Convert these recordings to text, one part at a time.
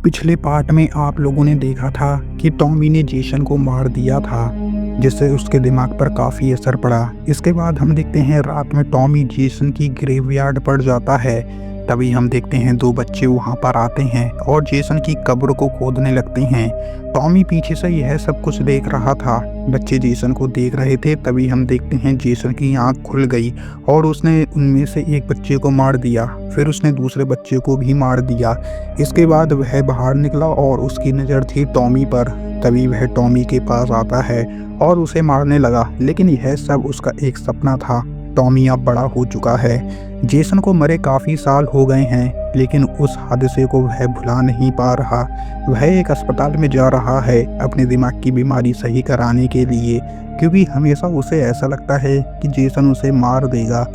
पिछले पार्ट में आप लोगों ने देखा था कि टॉमी ने जेसन को मार दिया था, जिससे उसके दिमाग पर काफ़ी असर पड़ा। इसके बाद हम देखते हैं रात में टॉमी जेसन की ग्रेवयार्ड पर जाता है। तभी हम देखते हैं दो बच्चे वहां पर आते हैं और जेसन की कब्र को खोदने लगते हैं। टॉमी पीछे से यह सब कुछ देख रहा था। बच्चे जेसन को देख रहे थे। तभी हम देखते हैं जेसन की आंख खुल गई और उसने उनमें से एक बच्चे को मार दिया। फिर उसने दूसरे बच्चे को भी मार दिया। इसके बाद वह बाहर निकला और उसकी नज़र थी टॉमी पर। तभी वह टॉमी के पास आता है और उसे मारने लगा, लेकिन यह सब उसका एक सपना था। टॉमी अब बड़ा हो चुका है। जेसन को मरे काफ़ी साल हो गए हैं, लेकिन उस हादसे को वह भुला नहीं पा रहा। वह एक अस्पताल में जा रहा है अपने दिमाग की बीमारी सही कराने के लिए, क्योंकि हमेशा उसे ऐसा लगता है कि जेसन उसे मार देगा।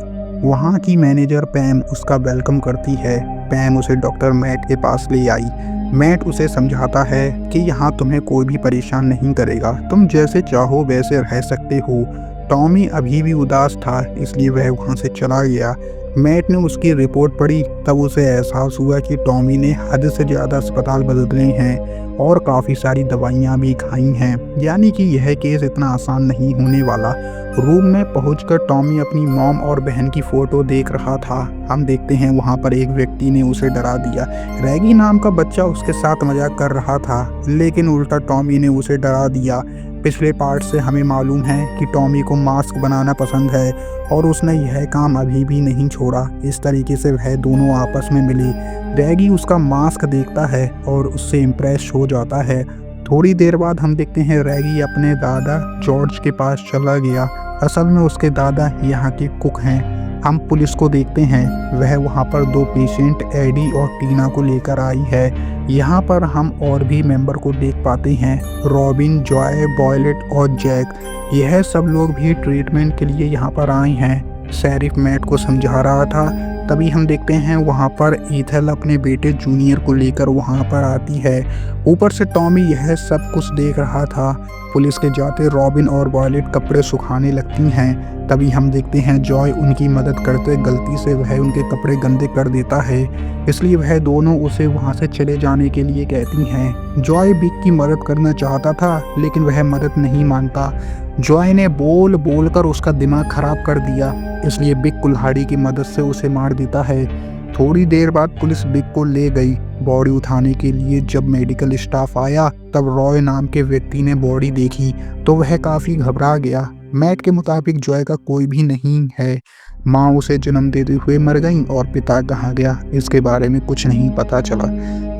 वहाँ की मैनेजर पैम उसका वेलकम करती है। पैम उसे डॉक्टर मैट के पास ले आई। मैट उसे समझाता है कि यहाँ तुम्हें कोई भी परेशान नहीं करेगा, तुम जैसे चाहो वैसे रह सकते हो। टॉमी अभी भी उदास था, इसलिए वह वहाँ से चला गया। मैट ने उसकी रिपोर्ट पढ़ी, तब उसे एहसास हुआ कि टॉमी ने हद से ज़्यादा अस्पताल बदले हैं और काफ़ी सारी दवाइयाँ भी खाई हैं, यानी कि यह केस इतना आसान नहीं होने वाला। रूम में पहुंचकर टॉमी अपनी मॉम और बहन की फ़ोटो देख रहा था। हम देखते हैं वहाँ पर एक व्यक्ति ने उसे डरा दिया। रैगी नाम का बच्चा उसके साथ मजाक कर रहा था, लेकिन उल्टा टॉमी ने उसे डरा दिया। पिछले पार्ट से हमें मालूम है कि टॉमी को मास्क बनाना पसंद है और उसने यह काम अभी भी नहीं छोड़ा। इस तरीके से वह दोनों आपस में मिली। रैगी उसका मास्क देखता है और उससे इम्प्रेस हो जाता है। थोड़ी देर बाद हम देखते हैं रैगी अपने दादा जॉर्ज के पास चला गया। असल में उसके दादा यहाँ के कुक हैं। हम पुलिस को देखते हैं, वह वहाँ पर दो पेशेंट एडी और टीना को लेकर आई है। यहाँ पर हम और भी मेंबर को देख पाते हैं, रॉबिन, जॉय, बॉयलेट और जैक। यह सब लोग भी ट्रीटमेंट के लिए यहाँ पर आए हैं। शेरिफ मैट को समझा रहा था। तभी हम देखते हैं वहाँ पर ईथल अपने बेटे जूनियर को लेकर वहाँ पर आती है। ऊपर से टॉमी यह सब कुछ देख रहा था। पुलिस के जाते रॉबिन और वॉयलेट कपड़े सुखाने लगती हैं। तभी हम देखते हैं जॉय उनकी मदद करते गलती से वह उनके कपड़े गंदे कर देता है, इसलिए वह दोनों उसे वहाँ से चले जाने के लिए कहती हैं। जॉय बिग की मदद करना चाहता था, लेकिन वह मदद नहीं मानता। जॉय ने बोल बोल कर उसका दिमाग खराब कर दिया, इसलिए बिग कुल्हाड़ी की मदद से उसे मार देता है। थोड़ी देर बाद पुलिस बिग को ले गई बॉडी उठाने के लिए। जब मेडिकल स्टाफ आया तब रॉय नाम के व्यक्ति ने बॉडी देखी तो वह काफ़ी घबरा गया। मैट के मुताबिक जॉय का कोई भी नहीं है। माँ उसे जन्म देते हुए मर गई और पिता कहाँ गया इसके बारे में कुछ नहीं पता चला।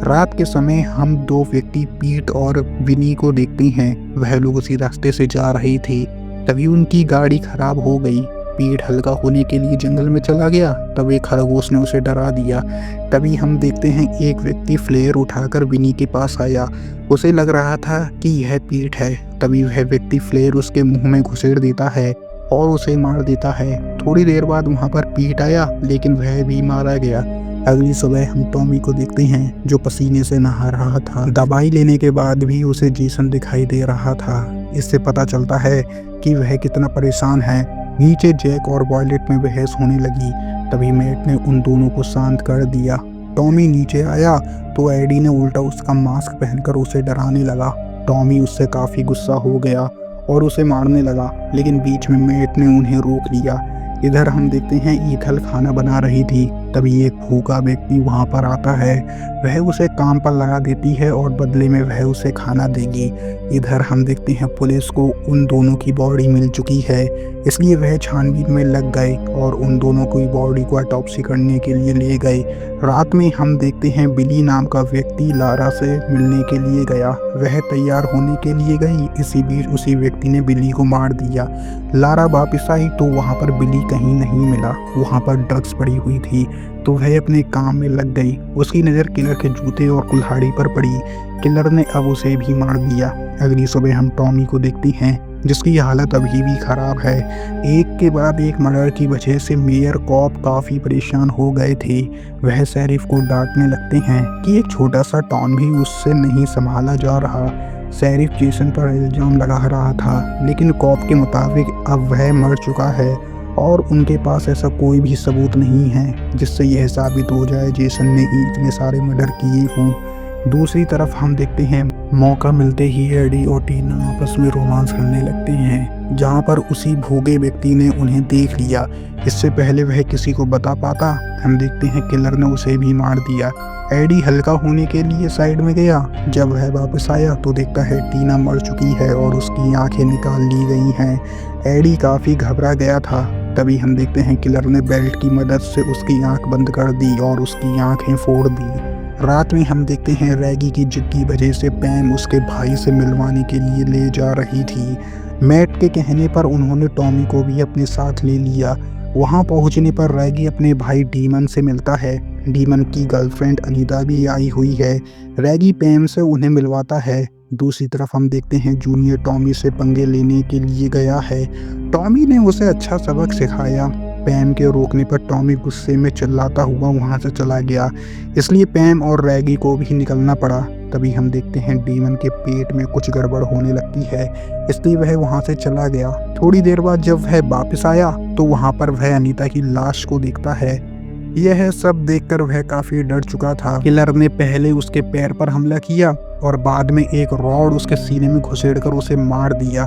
रात के समय हम दो व्यक्ति पीट और विनी को देखते हैं। वह लोग उसी रास्ते से जा रहे थे, तभी उनकी गाड़ी खराब हो गई। पीट हल्का होने के लिए जंगल में चला गया, तब एक खरगोश ने उसे डरा दिया। तभी हम देखते हैं एक व्यक्ति फ्लेयर उठाकर विनी के पास आया। उसे लग रहा था कि यह पीट है। तभी वह व्यक्ति फ्लेयर उसके मुंह में घुसेड़ देता है और उसे मार देता है। थोड़ी देर बाद वहाँ पर पीट आया, लेकिन वह भी मारा गया। अगली सुबह हम टॉमी को देखते हैं जो पसीने से नहा रहा था। दवाई लेने के बाद भी उसे जेसन दिखाई दे रहा था। इससे पता चलता है कि वह कितना परेशान है। नीचे जैक और वॉयलेट में बहस होने लगी। तभी मैट ने उन दोनों को शांत कर दिया। टॉमी नीचे आया तो एडी ने उल्टा उसका मास्क पहनकर उसे डराने लगा। टॉमी उससे काफ़ी गुस्सा हो गया और उसे मारने लगा, लेकिन बीच में मैट ने उन्हें रोक लिया। इधर हम देखते हैं ईथल खाना बना रही थी। तभी एक भूखा व्यक्ति वहाँ पर आता है। वह उसे काम पर लगा देती है और बदले में वह उसे खाना देगी। इधर हम देखते हैं पुलिस को उन दोनों की बॉडी मिल चुकी है, इसलिए वह छानबीन में लग गए और उन दोनों की बॉडी को ऑटोप्सी करने के लिए ले गए। रात में हम देखते हैं बिली नाम का व्यक्ति लारा से मिलने के लिए गया। वह तैयार होने के लिए गई, इसी बीच उसी व्यक्ति ने बिली को मार दिया। लारा वापस आई तो वहाँ पर बिली कहीं नहीं मिला। वहाँ पर ड्रग्स पड़ी हुई थी तो वह अपने काम में लग गई। उसकी नज़र किलर के जूते और कुल्हाड़ी पर पड़ी। किलर ने अब उसे भी मार दिया। अगली सुबह हम टॉमी को देखते हैं जिसकी हालत अभी भी खराब है। एक के बाद एक मर्डर की वजह से मेयर कॉप काफ़ी परेशान हो गए थे। वह शेरिफ को डांटने लगते हैं कि एक छोटा सा टाउन भी उससे नहीं संभाला जा रहा। शेरिफ जेसन पर इल्ज़ाम लगा रहा था, लेकिन कॉप के मुताबिक अब वह मर चुका है और उनके पास ऐसा कोई भी सबूत नहीं है जिससे यह साबित हो जाए जेसन ने ही इतने सारे मर्डर किए हों। दूसरी तरफ हम देखते हैं मौका मिलते ही एडी और टीना आपस में रोमांस करने लगते हैं, जहां पर उसी भोगे व्यक्ति ने उन्हें देख लिया। इससे पहले वह किसी को बता पाता, हम देखते हैं किलर ने उसे भी मार दिया। एडी हल्का होने के लिए साइड में गया। जब वह वापस आया तो देखता है टीना मर चुकी है और उसकी आंखें निकाल ली गई हैं। एडी काफ़ी घबरा गया था। तभी हम देखते हैं किलर ने बेल्ट की मदद से उसकी आंख बंद कर दी और उसकी आंखें फोड़ दी। रात में हम देखते हैं रैगी की जिद की वजह से पैम उसके भाई से मिलवाने के लिए ले जा रही थी। मैट के कहने पर उन्होंने टॉमी को भी अपने साथ ले लिया। वहां पहुंचने पर रैगी अपने भाई डीमन से मिलता है। डीमन की गर्लफ्रेंड अनीता भी आई हुई है। रैगी पैम से उन्हें मिलवाता है। दूसरी तरफ हम देखते हैं जूनियर टॉमी से पंगे लेने के लिए गया है। टॉमी ने उसे अच्छा सबक सिखाया। पैम के रोकने पर टॉमी गुस्से में चिल्लाता हुआ वहां से चला गया, इसलिए पैम और रैगी को भी निकलना पड़ा। तभी हम देखते हैं डीमन के पेट में कुछ गड़बड़ होने लगती है, इसलिए वह वहां से चला गया। थोड़ी देर बाद जब वह वापस आया तो वहां पर वह अनीता की लाश को देखता है। यह सब देखकर वह काफी डर चुका था। किलर ने पहले उसके पैर पर हमला किया और बाद में एक रॉड उसके सीने में घुसेड़कर उसे मार दिया।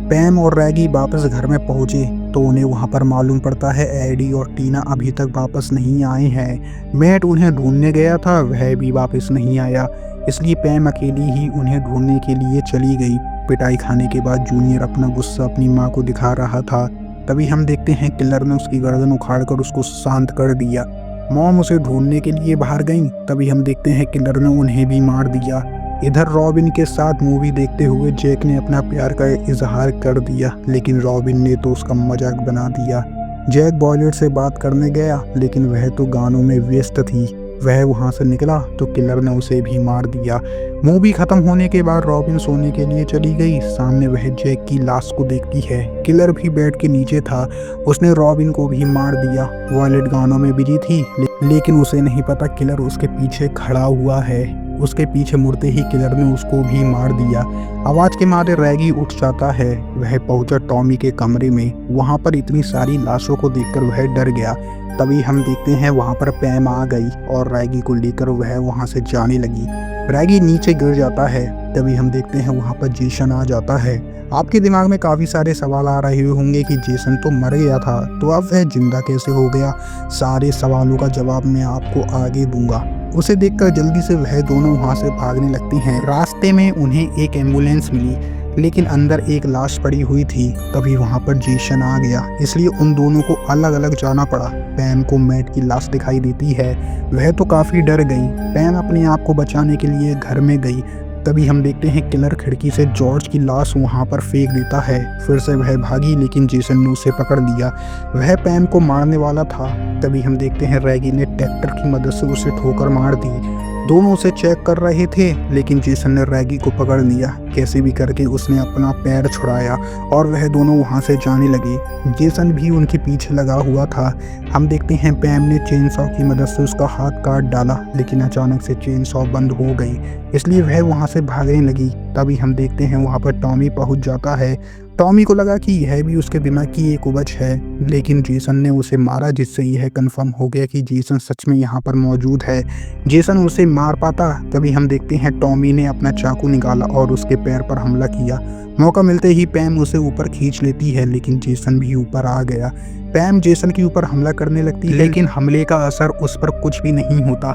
पैम और रैगी वापस घर में पहुंचे तो उन्हें वहां पर मालूम पड़ता है एडी और टीना अभी तक वापस नहीं आए हैं। मैट उन्हें ढूंढने गया था, वह भी वापस नहीं आया, इसलिए पैम अकेली ही उन्हें ढूंढने के लिए चली गई। पिटाई खाने के बाद जूनियर अपना गुस्सा अपनी माँ को दिखा रहा था। तभी हम देखते हैं किलर ने उसकी गर्दन उखाड़कर उसको शांत कर दिया। मॉम उसे ढूंढने के लिए बाहर गई। तभी हम देखते हैं किलर ने उन्हें भी मार दिया। इधर रॉबिन के साथ मूवी देखते हुए जैक ने अपना प्यार का इजहार कर दिया, लेकिन रॉबिन ने तो उसका मजाक बना दिया। जैक बॉयलेट से बात करने गया, लेकिन वह तो गानों में व्यस्त थी। वह वहां से निकला तो किलर ने उसे भी मार दिया। मूवी खत्म होने के बाद रॉबिन सोने के लिए चली गई। सामने वह जैक की लाश को देखती है। किलर भी बेड के नीचे था। उसने रॉबिन को भी मार दिया। वॉयलेट गानों में बिजी थी, लेकिन उसे नहीं पता किलर उसके पीछे खड़ा हुआ है। उसके पीछे मुड़ते ही किलर ने उसको भी मार दिया। आवाज के मारे रैगी उठ जाता है। वह पहुंचा टॉमी के कमरे में। वहां पर इतनी सारी लाशों को देखकर वह डर गया। तभी हम देखते हैं वहां पर पैम आ गई और रैगी को लेकर वह वहां से जाने लगी। रैगी नीचे गिर जाता है। तभी हम देखते हैं वहां पर जेसन आ जाता है। आपके दिमाग में काफी सारे सवाल आ रहे होंगे कि जेसन तो मर गया था, तो अब वह जिंदा कैसे हो गया। सारे सवालों का जवाब मैं आपको आगे दूंगा। उसे देखकर जल्दी से वह दोनों वहां से भागने लगती हैं। रास्ते में उन्हें एक एम्बुलेंस मिली, लेकिन अंदर एक लाश पड़ी हुई थी। तभी वहां पर जेसन आ गया, इसलिए उन दोनों को अलग अलग जाना पड़ा। पैम को मैट की लाश दिखाई देती है। वह तो काफी डर गई। पैम अपने आप को बचाने के लिए घर में गई। तभी हम देखते हैं किलर खिड़की से जॉर्ज की लाश वहां पर फेंक देता है। फिर से वह भागी, लेकिन जेसन ने उसे पकड़ लिया। वह पैम को मारने वाला था। तभी हम देखते हैं रैगी ने ट्रैक्टर की मदद से उसे ठोकर मार दी। दोनों उसे चेक कर रहे थे, लेकिन जेसन ने रैगी को पकड़ लिया। कैसे भी करके उसने अपना पैर छुड़ाया और वह दोनों वहां से जाने लगे। जेसन भी उनके पीछे लगा हुआ था। हम देखते हैं पैम ने चेन सॉ की मदद से उसका हाथ काट डाला, लेकिन अचानक से चेन सॉ बंद हो गई, इसलिए वह वहां से भागने लगी। तभी हम देखते हैं वहां पर टॉमी पहुंच जाता है। टॉमी को लगा कि यह भी उसके दिमाग की एक उपज है, लेकिन जेसन ने उसे मारा, जिससे यह कंफर्म हो गया कि जेसन सच में यहाँ पर मौजूद है। जेसन उसे मार पाता। तभी हम देखते हैं टॉमी ने अपना चाकू निकाला और उसके पैर पर हमला किया। मौका मिलते ही पैम उसे ऊपर खींच लेती है, लेकिन जेसन भी ऊपर आ गया। पैम जेसन के ऊपर हमला करने लगती है, लेकिन हमले का असर उस पर कुछ भी नहीं होता।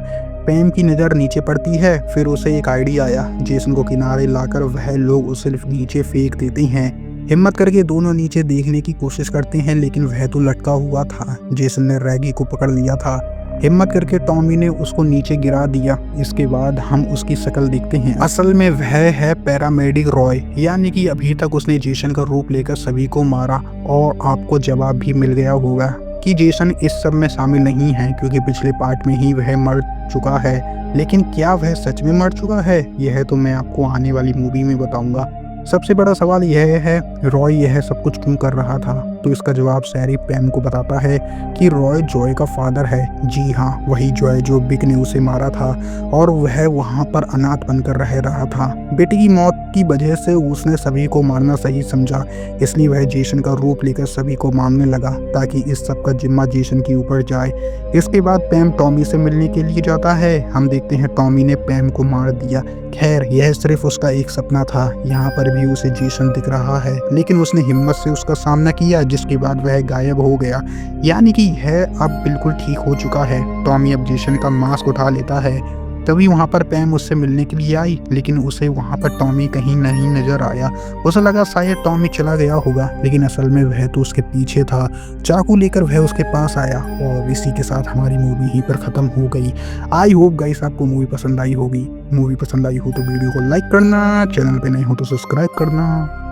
पैम की नज़र नीचे पड़ती है। फिर उसे एक आइडिया आया। जेसन को किनारे लाकर वह लोग उसे सिर्फ नीचे फेंक देते हैं। हिम्मत करके दोनों नीचे देखने की कोशिश करते हैं, लेकिन वह तो लटका हुआ था। जेसन ने रैगी को पकड़ लिया था। हिम्मत करके टॉमी ने उसको नीचे गिरा दिया। इसके बाद हम उसकी शक्ल देखते हैं। असल में वह है पैरामेडिक रॉय, यानी कि अभी तक उसने जेसन का रूप लेकर सभी को मारा। और आपको जवाब भी मिल गया होगा कि जेसन इस सब में शामिल नहीं है, क्योंकि पिछले पार्ट में ही वह मर चुका है। लेकिन क्या वह सच में मर चुका है, यह तो मैं आपको आने वाली मूवी में बताऊंगा। सबसे बड़ा सवाल यह है, रॉय यह सब कुछ क्यों कर रहा था। तो तो इसका जवाब शैरिफ पैम को बताता है कि रॉय जॉय का फादर है। जी हाँ, वही जॉय जो विक ने उसे मारा था और वह वहाँ पर अनाथ बनकर रह रहा था। बेटी की मौत की वजह से उसने सभी को मारना सही समझा, इसलिए वह जेसन का रूप लेकर सभी को मारने लगा ताकि इस सब का जिम्मा जेसन के ऊपर जाए। इसके बाद पैम टॉमी से मिलने के लिए जाता है। हम देखते हैं टॉमी ने पैम को मार दिया। खैर, यह सिर्फ उसका एक सपना था। यहाँ पर भी उसे जेसन दिख रहा है, लेकिन उसने हिम्मत से उसका सामना किया, जिसके बाद वह गायब हो गया। यानी कि यह अब बिल्कुल ठीक हो चुका है। टॉमी अब जेसन का मास्क उठा लेता है। तभी वहाँ पर पैम उससे मिलने के लिए आई, लेकिन उसे वहाँ पर टॉमी कहीं नहीं नजर आया। उसे लगा शायद टॉमी चला गया होगा, लेकिन असल में वह तो उसके पीछे था। चाकू लेकर वह उसके पास आया और इसी के साथ हमारी मूवी यहीं पर ख़त्म हो गई। आई होप गाइस आपको मूवी पसंद आई होगी। मूवी पसंद आई हो तो वीडियो को लाइक करना, चैनल पे नए हो तो सब्सक्राइब करना।